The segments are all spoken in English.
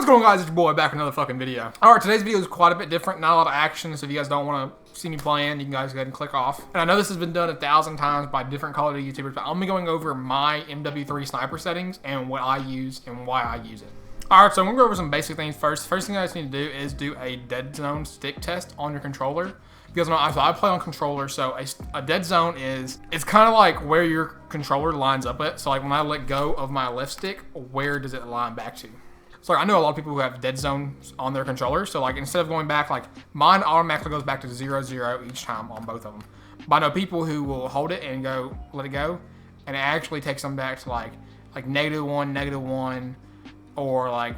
What's going on, guys? It's your boy back with another fucking video. Alright, today's video is quite a bit different. Not a lot of action, so if you guys don't want to see me playing, you can guys go ahead and click off. And I know this has been done 1,000 times by different Call of Duty YouTubers, but I'm going to be going over my Mw3 sniper settings and what I use and why I use it. Alright, so I'm going to go over some basic things first. First thing you guys need to do is do a dead zone stick test on your controller. You guys know, so I play on controller, so a dead zone is, it's kind of like where your controller lines up at. So like when I let go of my left stick, where does it line back to? So I know a lot of people who have dead zones on their controllers. So like instead of going back, like mine automatically goes back to 0-0 each time on both of them. But I know people who will hold it and go, let it go, and it actually takes them back to like -1, or like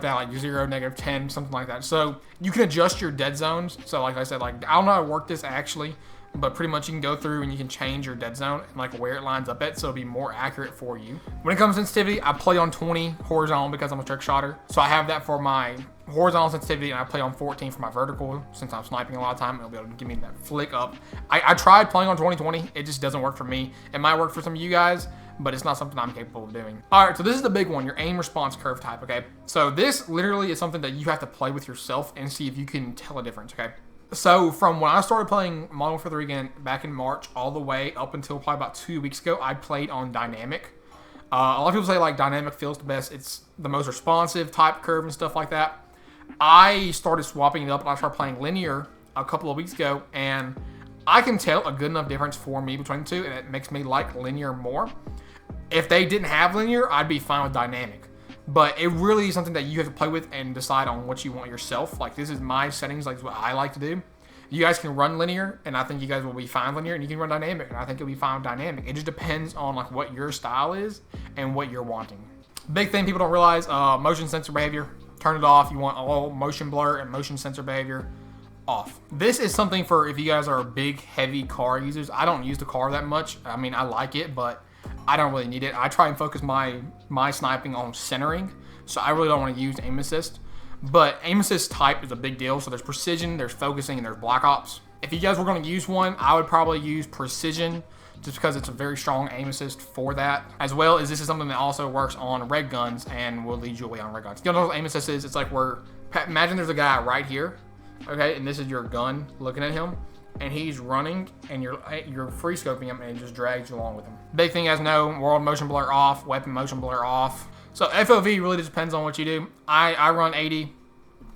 that, like 0, -10, something like that. So you can adjust your dead zones. So like I said, like I don't know how to work this actually, but pretty much you can go through and you can change your dead zone and like where it lines up at, so it'll be more accurate for you. When it comes to sensitivity, I play on 20 horizontal because I'm a trick shotter. So I have that for my horizontal sensitivity, and I play on 14 for my vertical. Since I'm sniping a lot of time, it'll be able to give me that flick up. I tried playing on 20/20. It just doesn't work for me. It might work for some of you guys, but it's not something I'm capable of doing. All right, so this is the big one, your aim response curve type, okay? So this literally is something that you have to play with yourself and see if you can tell a difference, okay? So from when I started playing Modern Warfare 3 again back in March all the way up until probably about 2 weeks ago, I played on dynamic. A lot of people say like dynamic feels the best. It's the most responsive type curve and stuff like that. I started swapping it up and I started playing linear a couple of weeks ago, and I can tell a good enough difference for me between the two, and it makes me like linear more. If they didn't have linear, I'd be fine with dynamic. But it really is something that you have to play with and decide on what you want yourself. Like this is my settings, like what I like to do. You guys can run linear, and I think you guys will be fine linear, and you can run dynamic, and I think you'll be fine with dynamic. It just depends on like what your style is and what you're wanting. Big thing people don't realize, motion sensor behavior, turn it off. You want all motion blur and motion sensor behavior off. This is something for if you guys are big, heavy car users. I don't use the car that much. I mean, I like it, but I don't really need it. I try and focus my sniping on centering, so I really don't want to use aim assist. But aim assist type is a big deal. So there's precision, there's focusing, and there's black ops. If you guys were going to use one, I would probably use precision, just because it's a very strong aim assist for that. As well as this is something that also works on red guns and will lead you away on red guns. You know what aim assist is? It's like where, imagine there's a guy right here, okay, and this is your gun looking at him, and he's running, and you're free scoping him, and it just drags you along with him. Big thing, as know, world motion blur off, weapon motion blur off. So FOV really just depends on what you do. I run 80.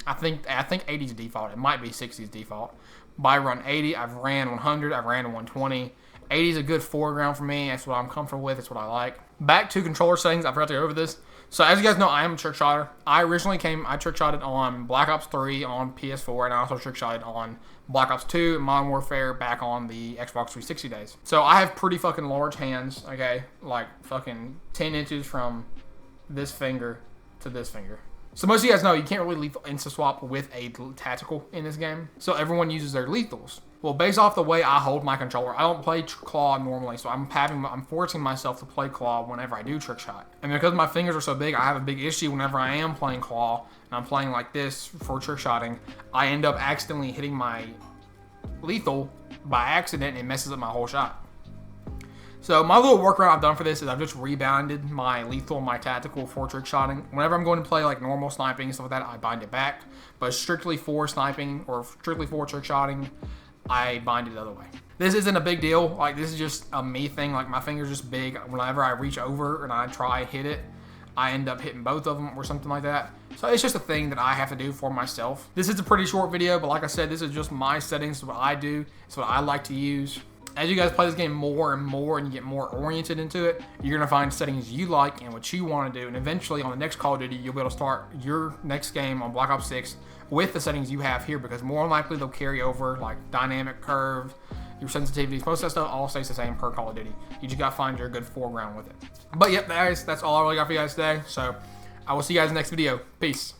I think 80 is default. It might be 60 is default. But I run 80. I've ran 100. I've ran 120. 80 is a good foreground for me. That's what I'm comfortable with. That's what I like. Back to controller settings. I forgot to go over this. So as you guys know, I am a trick shotter. I trick shotted on Black Ops 3 on PS4, and I also trick shotted on Black Ops 2 and Modern Warfare back on the Xbox 360 days. So I have pretty fucking large hands, okay? Like fucking 10 inches from this finger to this finger. So most of you guys know you can't really lethal insta-swap with a tactical in this game. So everyone uses their lethals. Well, based off the way I hold my controller, I don't play claw normally, so I'm forcing myself to play claw whenever I do trick shot. And because my fingers are so big, I have a big issue whenever I am playing claw and I'm playing like this for trick shotting. I end up accidentally hitting my lethal by accident, and it messes up my whole shot. So my little workaround I've done for this is I've just rebounded my lethal and my tactical for trick shotting. Whenever I'm going to play like normal sniping and stuff like that, I bind it back. But strictly for sniping or strictly for trick shotting, I bind it the other way. This isn't a big deal. Like this is just a me thing. Like my finger's just big. Whenever I reach over and I try hit it, I end up hitting both of them or something like that. So it's just a thing that I have to do for myself. This is a pretty short video, but like I said, this is just my settings. It's what I do. It's what I like to use. As you guys play this game more and more and you get more oriented into it, you're going to find settings you like and what you want to do. And eventually on the next Call of Duty, you'll be able to start your next game on Black Ops 6 with the settings you have here, because more than likely they'll carry over, like dynamic curve, your sensitivities, most of that stuff all stays the same per Call of Duty. You just got to find your good foreground with it. But yep, guys, that's all I really got for you guys today. So I will see you guys in the next video. Peace.